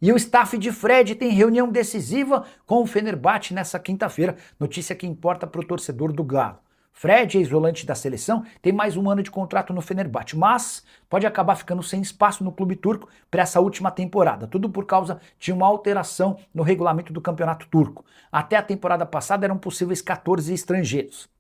E o staff de Fred tem reunião decisiva com o Fenerbahçe nessa quinta-feira, notícia que importa para o torcedor do Galo. Fred, ex-volante da seleção, tem mais um ano de contrato no Fenerbahçe, mas pode acabar ficando sem espaço no clube turco para essa última temporada, tudo por causa de uma alteração no regulamento do campeonato turco. Até a temporada passada eram possíveis 14 estrangeiros.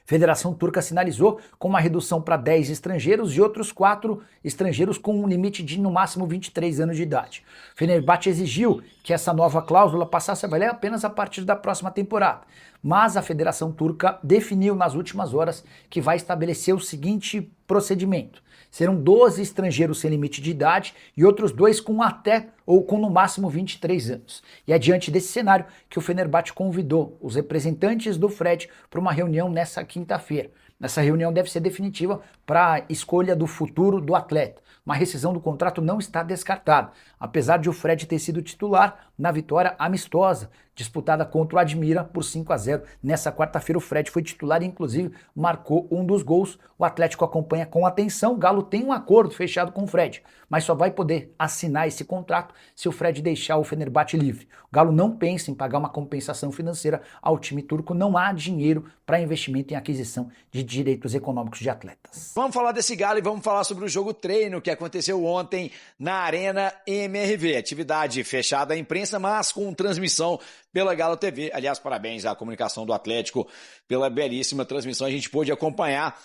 A Federação Turca sinalizou com uma redução para 10 estrangeiros e outros 4 estrangeiros com um limite de no máximo 23 anos de idade. O Fenerbahçe exigiu que essa nova cláusula passasse a valer apenas a partir da próxima temporada, mas a Federação Turca definiu nas últimas horas que vai estabelecer o seguinte procedimento: serão 12 estrangeiros sem limite de idade e outros 2 com até ou com no máximo 23 anos. E é diante desse cenário que o Fenerbahçe convidou os representantes do Fred para uma reunião nessa quinta-feira. Essa reunião deve ser definitiva para a escolha do futuro do atleta. Uma rescisão do contrato não está descartada, apesar de o Fred ter sido titular na vitória amistosa, disputada contra o Admira por 5-0. Nessa quarta-feira o Fred foi titular e inclusive marcou um dos gols. O Atlético acompanha com atenção. O Galo tem um acordo fechado com o Fred, mas só vai poder assinar esse contrato se o Fred deixar o Fenerbahçe livre. O Galo não pensa em pagar uma compensação financeira ao time turco, não há dinheiro para investimento em aquisição de direitos econômicos de atletas. Vamos falar desse Galo e vamos falar sobre o jogo treino que aconteceu ontem na Arena MRV. Atividade fechada à imprensa, mas com transmissão pela Galo TV. Aliás, parabéns à comunicação do Atlético pela belíssima transmissão. A gente pôde acompanhar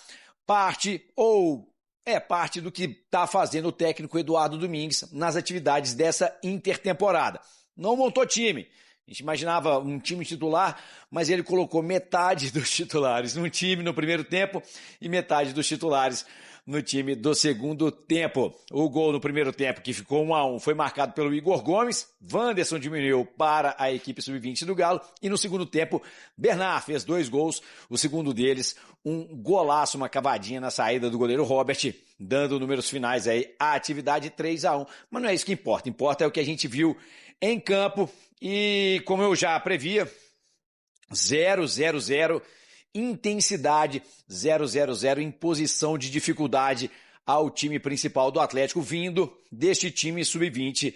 parte do que está fazendo o técnico Eduardo Domingues nas atividades dessa intertemporada. Não montou time. A gente imaginava um time titular, mas ele colocou metade dos titulares no time no primeiro tempo e metade dos titulares no time do segundo tempo. O gol no primeiro tempo, que ficou 1-1, foi marcado pelo Igor Gomes. Wanderson diminuiu para a equipe sub-20 do Galo. E no segundo tempo, Bernard fez 2 gols. O segundo deles, um golaço, uma cavadinha na saída do goleiro Robert, dando números finais aí à atividade 3-1. Mas não é isso que importa. Importa é o que a gente viu em campo. E como eu já previa, 0-0-0, intensidade, 0-0-0, imposição de dificuldade ao time principal do Atlético, vindo deste time sub-20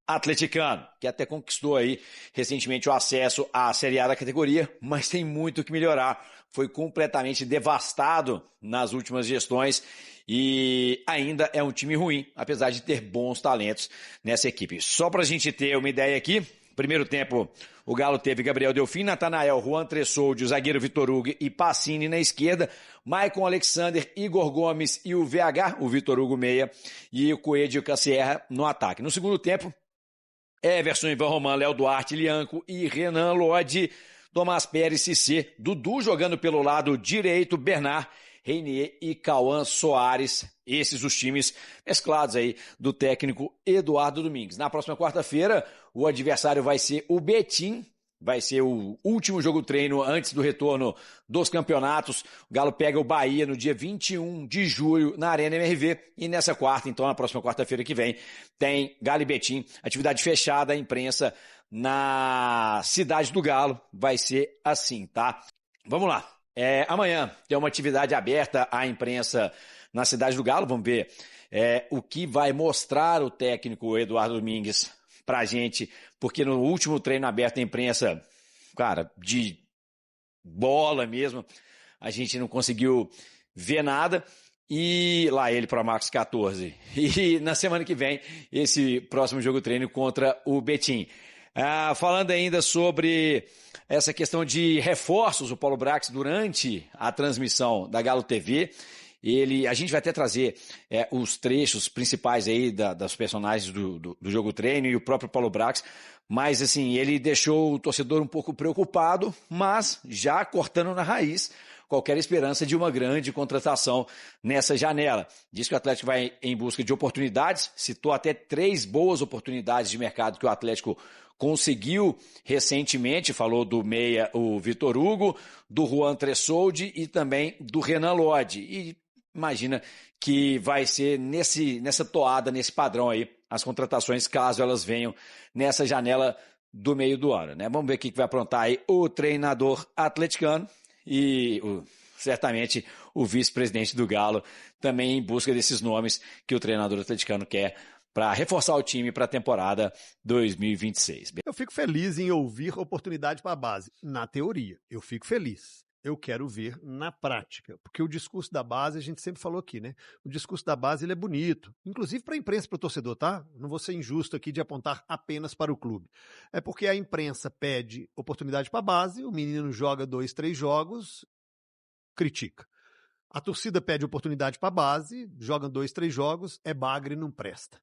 atleticano, que até conquistou aí recentemente o acesso à Série A da categoria, mas tem muito que melhorar. Foi completamente devastado nas últimas gestões e ainda é um time ruim, apesar de ter bons talentos nessa equipe. Só para a gente ter uma ideia aqui, primeiro tempo, o Galo teve Gabriel Delfim, Natanael, Juan Tressoldi, o zagueiro Vitor Hugo e Pacini na esquerda, Maicon Alexander, Igor Gomes e o VH, o Vitor Hugo meia, e o Coelho Cassierra no ataque. No segundo tempo, Everson, Ivan Roman, Léo Duarte, Lianco e Renan Lodi, Tomás Pérez, Cissé, Dudu jogando pelo lado direito, Bernard, Reinier e Cauã Soares, esses os times mesclados aí do técnico Eduardo Domingues. Na próxima quarta-feira, o adversário vai ser o Betim, vai ser o último jogo treino antes do retorno dos campeonatos. O Galo pega o Bahia no dia 21 de julho na Arena MRV e nessa quarta, então na próxima quarta-feira que vem, tem Galo e Betim, atividade fechada à imprensa na cidade do Galo, vai ser assim, tá? Vamos lá. Amanhã tem uma atividade aberta à imprensa na cidade do Galo. Vamos ver o que vai mostrar o técnico Eduardo Domingues pra gente, porque no último treino aberto à imprensa, cara, de bola mesmo, a gente não conseguiu ver nada. E lá ele para Max 14. E na semana que vem, esse próximo jogo treino contra o Betim. Falando ainda sobre essa questão de reforços, o Paulo Brax, durante a transmissão da Galo TV, a gente vai até trazer os trechos principais aí dos personagens do jogo treino e o próprio Paulo Brax, mas assim, ele deixou o torcedor um pouco preocupado, mas já cortando na raiz qualquer esperança de uma grande contratação nessa janela. Diz que o Atlético vai em busca de oportunidades, citou até 3 boas oportunidades de mercado que o Atlético conseguiu recentemente, falou do meia, o Vitor Hugo, do Juan Tressoldi e também do Renan Lodi. E imagina que vai ser nessa toada, nesse padrão aí, as contratações, caso elas venham nessa janela do meio do ano, né? Vamos ver o que vai aprontar aí o treinador atleticano e certamente o vice-presidente do Galo, também em busca desses nomes que o treinador atleticano quer para reforçar o time para a temporada 2026. Eu fico feliz em ouvir oportunidade para a base, na teoria. Eu fico feliz. Eu quero ver na prática, porque o discurso da base, a gente sempre falou aqui, né? O discurso da base, ele é bonito, inclusive para a imprensa e para o torcedor, tá? Não vou ser injusto aqui de apontar apenas para o clube. É porque a imprensa pede oportunidade para a base, o menino joga 2, 3 jogos, critica. A torcida pede oportunidade para a base, joga 2, 3 jogos, é bagre e não presta.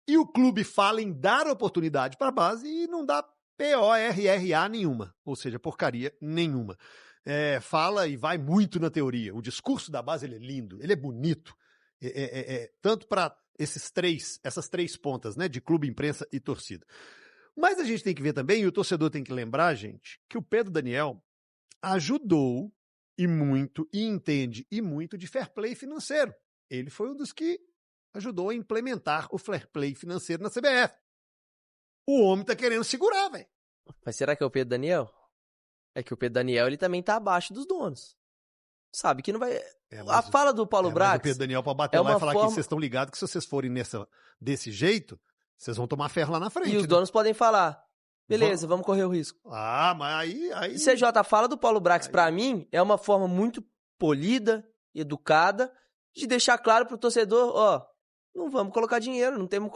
E o clube fala em dar oportunidade para a base e não dá PORRA nenhuma, ou seja, porcaria nenhuma. Fala e vai muito na teoria. O discurso da base ele é lindo, ele é bonito. Tanto para essas três pontas, né, de clube, imprensa e torcida. Mas a gente tem que ver também, e o torcedor tem que lembrar, gente, que o Pedro Daniel ajudou e muito, e entende e muito de fair play financeiro. Ele foi um dos que ajudou a implementar o fair play financeiro na CBF. O homem tá querendo segurar, velho. Mas será que é o Pedro Daniel? É que o Pedro Daniel, ele também tá abaixo dos donos. Sabe que não vai... A fala do Paulo Brax... o Pedro Daniel pra bater lá e falar que vocês estão ligados que se vocês forem desse jeito, vocês vão tomar ferro lá na frente. E os donos podem falar, beleza, vamos correr o risco. Mas aí... CJ, a fala do Paulo Brax, pra mim, é uma forma muito polida, educada, de deixar claro pro torcedor, não vamos colocar dinheiro, não temos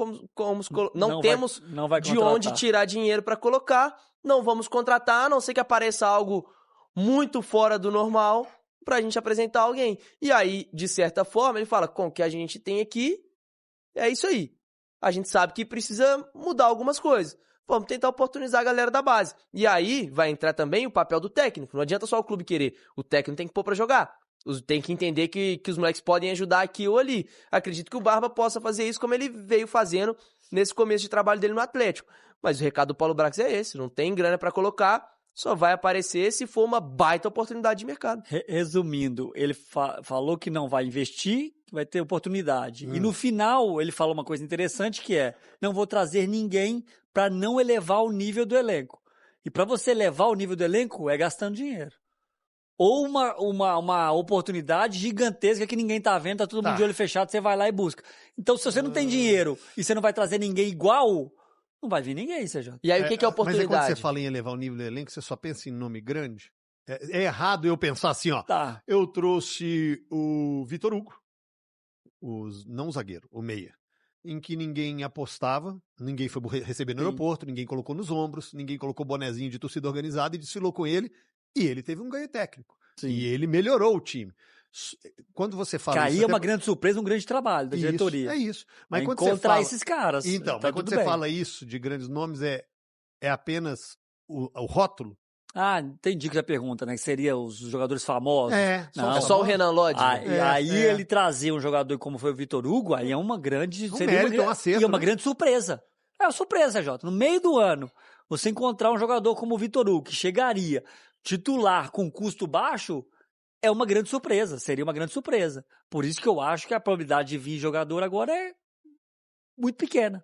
não temos de onde tirar dinheiro para colocar, não vamos contratar, a não ser que apareça algo muito fora do normal pra gente apresentar alguém. E aí, de certa forma, ele fala, com o que a gente tem aqui, é isso aí. A gente sabe que precisa mudar algumas coisas. Vamos tentar oportunizar a galera da base. E aí, vai entrar também o papel do técnico. Não adianta só o clube querer. O técnico tem que pôr pra jogar. Tem que entender que os moleques podem ajudar aqui ou ali. Acredito que o Barba possa fazer isso como ele veio fazendo nesse começo de trabalho dele no Atlético. Mas o recado do Paulo Brax é esse. Não tem grana pra colocar, só vai aparecer se for uma baita oportunidade de mercado. Resumindo, ele falou que não vai investir, vai ter oportunidade. E no final, ele falou uma coisa interessante que é, não vou trazer ninguém para não elevar o nível do elenco. E para você elevar o nível do elenco, é gastando dinheiro. Ou uma oportunidade gigantesca que ninguém tá vendo, tá todo mundo de olho fechado, você vai lá e busca. Então, se você não tem dinheiro e você não vai trazer ninguém igual, não vai vir ninguém, CJ. E aí, o que é oportunidade? Mas quando você fala em elevar o nível do elenco, você só pensa em nome grande? É errado eu pensar assim, Tá. Eu trouxe o Vitor Hugo, não o zagueiro, o meia, em que ninguém apostava, ninguém foi receber no aeroporto, ninguém colocou nos ombros, ninguém colocou bonezinho de torcida organizada e desfilou com ele. E ele teve um ganho técnico. Sim. E ele melhorou o time. Quando você fala isso... Aí é uma grande surpresa, um grande trabalho da diretoria. É isso. Mas quando encontrar você fala... esses caras. Então, mas quando você fala isso de grandes nomes, é apenas o rótulo? Entendi que você pergunta, né? Que seria os jogadores famosos. Não, é só o Renan Lodge. Ele trazer um jogador como foi o Vitor Hugo, aí é uma grande... Um acerto, e é uma grande surpresa. É uma surpresa, Jota. No meio do ano, você encontrar um jogador como o Vitor Hugo, que chegaria... titular com custo baixo é uma grande surpresa, seria uma grande surpresa. Por isso que eu acho que a probabilidade de vir jogador agora é muito pequena,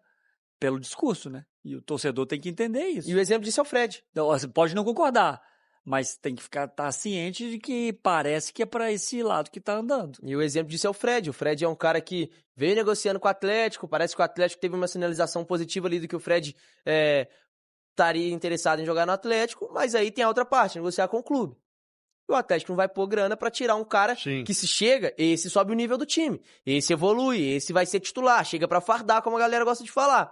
pelo discurso, né? E o torcedor tem que entender isso. E o exemplo disso é o Fred. Então, você pode não concordar, mas tem que estar ciente de que parece que é para esse lado que tá andando. E o exemplo disso é o Fred. O Fred é um cara que veio negociando com o Atlético, parece que o Atlético teve uma sinalização positiva ali do que o Fred... estaria interessado em jogar no Atlético, mas aí tem a outra parte, negociar com o clube. E o Atlético não vai pôr grana pra tirar um cara que se chega, esse sobe o nível do time, esse evolui, esse vai ser titular, chega pra fardar, como a galera gosta de falar.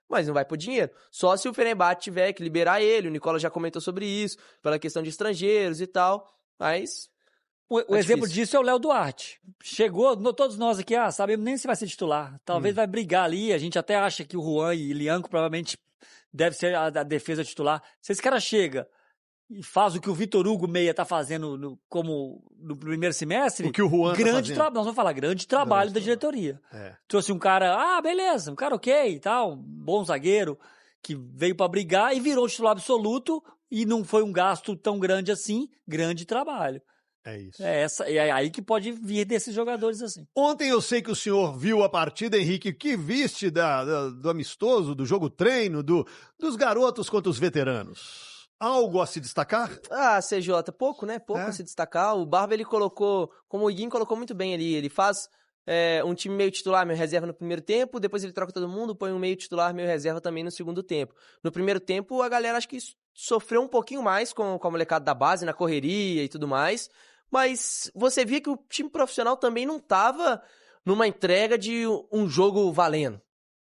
Mas não vai pôr dinheiro. Só se o Fenerbahçe tiver que liberar ele, o Nicola já comentou sobre isso, pela questão de estrangeiros e tal, mas... O exemplo disso é o Léo Duarte. Chegou, todos nós aqui, sabemos nem se vai ser titular. Talvez vai brigar ali, a gente até acha que o Juan e o Lianco provavelmente deve ser a defesa titular. Se esse cara chega e faz o que o Vitor Hugo Meia tá fazendo como no primeiro semestre, o que o Juan grande trabalho, nós vamos falar, grande trabalho da diretoria. Trouxe um cara, beleza, um cara ok e tal, bom zagueiro, que veio para brigar e virou titular absoluto e não foi um gasto tão grande assim, grande trabalho. É isso. É aí que pode vir desses jogadores assim. Ontem eu sei que o senhor viu a partida, Henrique, que viste do amistoso, do jogo treino, dos garotos contra os veteranos. Algo a se destacar? CJ, pouco, né? Pouco a se destacar. O Barba, ele colocou, como o Iguinho colocou muito bem ali, ele faz um time meio titular, meio reserva no primeiro tempo, depois ele troca todo mundo, põe um meio titular, meio reserva também no segundo tempo. No primeiro tempo, a galera acho que sofreu um pouquinho mais com a molecada da base, na correria e tudo mais, mas você via que o time profissional também não tava numa entrega de um jogo valendo.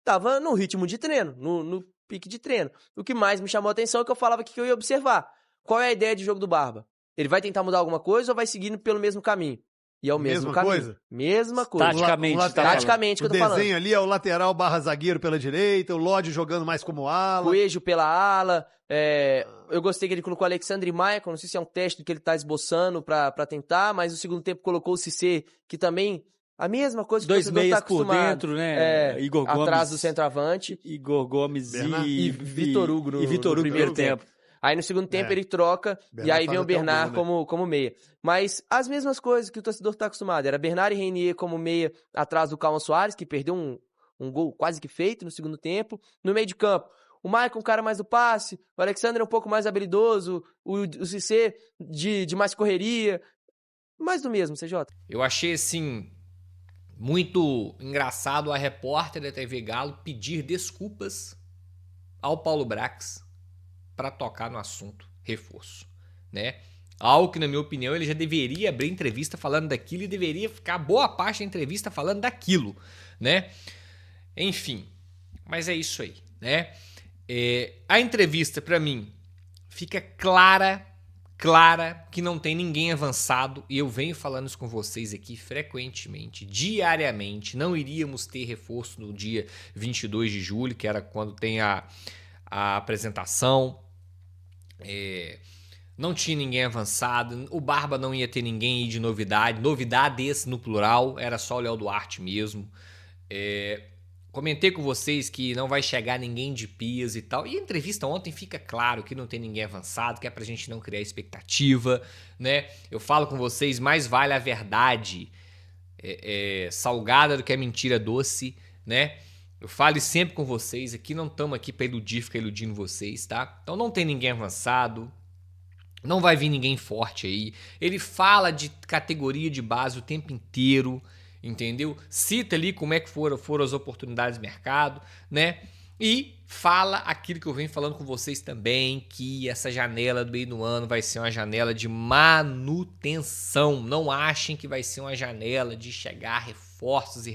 Tava no ritmo de treino, no pique de treino. O que mais me chamou a atenção é que eu falava que eu ia observar. Qual é a ideia de jogo do Barba? Ele vai tentar mudar alguma coisa ou vai seguindo pelo mesmo caminho? E é o mesmo caminho. Coisa? Mesma coisa. Taticamente que eu tô falando. O desenho ali é o lateral / zagueiro pela direita, o Lodge jogando mais como ala. Coelho pela ala. Eu gostei que ele colocou o Alexandre Maia, não sei se é um teste que ele tá esboçando pra tentar, mas no segundo tempo colocou o Cissé, que também... A mesma coisa que o torcedor tá acostumado. 2 meias por dentro, né? Igor Gomes. Atrás do centroavante. Igor Gomes e Vitor Hugo no primeiro tempo. Aí no segundo tempo ele troca e aí vem o Bernard como meia. Mas as mesmas coisas que o torcedor tá acostumado. Era Bernard e Renier como meia atrás do Calma Soares, que perdeu um gol quase que feito no segundo tempo. No meio de campo, o Maicon, um cara mais do passe. O Alexandre um pouco mais habilidoso. O Cissé de mais correria. Mais do mesmo, CJ. Eu achei, assim, muito engraçado a repórter da TV Galo pedir desculpas ao Paulo Brax para tocar no assunto reforço, né? Algo que, na minha opinião, ele já deveria abrir entrevista falando daquilo e deveria ficar boa parte da entrevista falando daquilo, né? Enfim, mas é isso aí, né? A entrevista, para mim, fica clara que não tem ninguém avançado, e eu venho falando isso com vocês aqui frequentemente, diariamente. Não iríamos ter reforço no dia 22 de julho, que era quando tem a apresentação. Não tinha ninguém avançado, o Barba não ia ter ninguém aí de novidades no plural, era só o Léo Duarte mesmo. Comentei com vocês que não vai chegar ninguém de pias e tal, e a entrevista ontem fica claro que não tem ninguém avançado, que é pra gente não criar expectativa, né? Eu falo com vocês, mais vale a verdade salgada do que a mentira doce, né? Eu falo sempre com vocês, aqui não estamos aqui pra iludir, ficar iludindo vocês, tá? Então não tem ninguém avançado, não vai vir ninguém forte aí. Ele fala de categoria de base o tempo inteiro, entendeu? Cita ali como é que foram as oportunidades de mercado, né? E fala aquilo que eu venho falando com vocês também, que essa janela do meio do ano vai ser uma janela de manutenção. Não achem que vai ser uma janela de chegar reforços,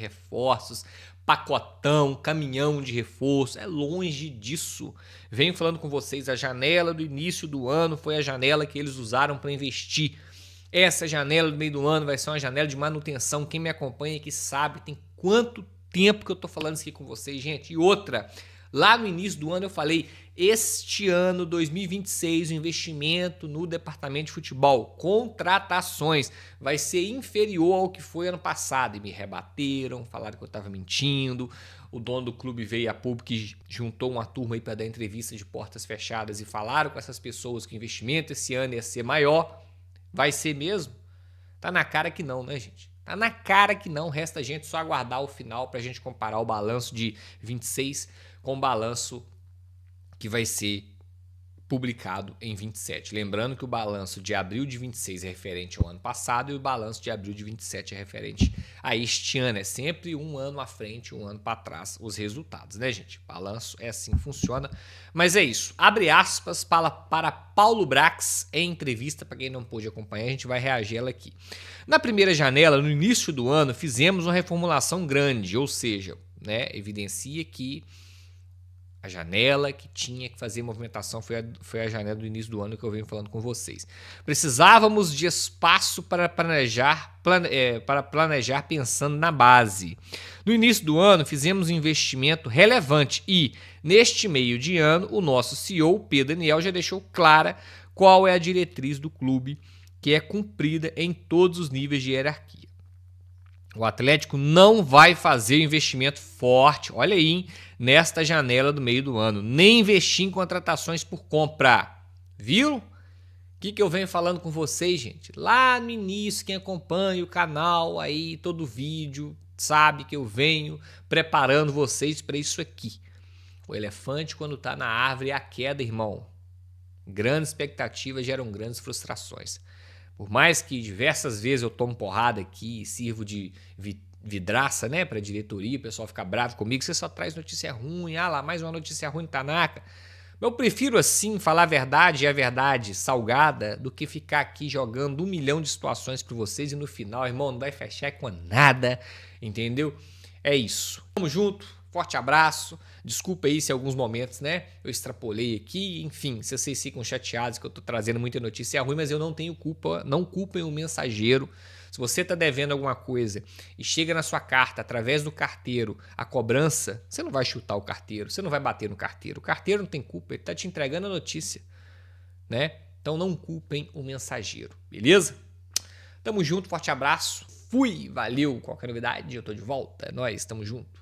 pacotão, caminhão de reforço. É longe disso. Venho falando com vocês, a janela do início do ano foi a janela que eles usaram para investir. Essa janela do meio do ano vai ser uma janela de manutenção. Quem me acompanha aqui sabe, tem quanto tempo que eu tô falando isso aqui com vocês, gente. E outra, lá no início do ano eu falei, este ano, 2026, o investimento no departamento de futebol, contratações, vai ser inferior ao que foi ano passado. E me rebateram, falaram que eu tava mentindo. O dono do clube veio a público e juntou uma turma aí para dar entrevista de portas fechadas e falaram com essas pessoas que o investimento esse ano ia ser maior. Vai ser mesmo? Tá na cara que não, né, gente? Tá na cara que não. Resta a gente só aguardar o final pra gente comparar o balanço de 26 com o balanço que vai ser publicado em 27. Lembrando que o balanço de abril de 26 é referente ao ano passado e o balanço de abril de 27 é referente a este ano. É sempre um ano à frente, um ano para trás os resultados, né, gente? Balanço é assim que funciona. Mas é isso. Abre aspas para Paulo Brax em entrevista. Para quem não pôde acompanhar, a gente vai reagir ela aqui. Na primeira janela, no início do ano, fizemos uma reformulação grande, ou seja, né, evidencia que a janela que tinha que fazer movimentação foi a janela do início do ano que eu venho falando com vocês. Precisávamos de espaço para planejar pensando na base. No início do ano, fizemos um investimento relevante e, neste meio de ano, o nosso CEO, Pedro Daniel, já deixou clara qual é a diretriz do clube que é cumprida em todos os níveis de hierarquia. O Atlético não vai fazer investimento forte, olha aí, hein, nesta janela do meio do ano. Nem investir em contratações por compra. Viram? O que eu venho falando com vocês, gente? Lá no início, quem acompanha o canal aí, todo vídeo, sabe que eu venho preparando vocês para isso aqui. O elefante, quando está na árvore, é a queda, irmão. Grandes expectativas geram grandes frustrações. Por mais que diversas vezes eu tomo porrada aqui e sirvo de vidraça, né, pra diretoria, o pessoal fica bravo comigo, você só traz notícia ruim, ah lá, mais uma notícia ruim, Tanaka. Eu prefiro, assim, falar a verdade e a verdade salgada do que ficar aqui jogando 1 milhão de situações pra vocês e no final, irmão, não vai fechar com nada, entendeu? É isso. Tamo junto, forte abraço. Desculpa aí se em alguns momentos, né, eu extrapolei aqui, enfim, se vocês ficam chateados que eu tô trazendo muita notícia ruim, mas eu não tenho culpa, não culpem o mensageiro. Se você tá devendo alguma coisa e chega na sua carta, através do carteiro, a cobrança, você não vai chutar o carteiro, você não vai bater no carteiro. O carteiro não tem culpa, ele tá te entregando a notícia, né? Então não culpem o mensageiro, beleza? Tamo junto, forte abraço. Fui, valeu. Qualquer novidade, eu tô de volta. É nóis, tamo junto.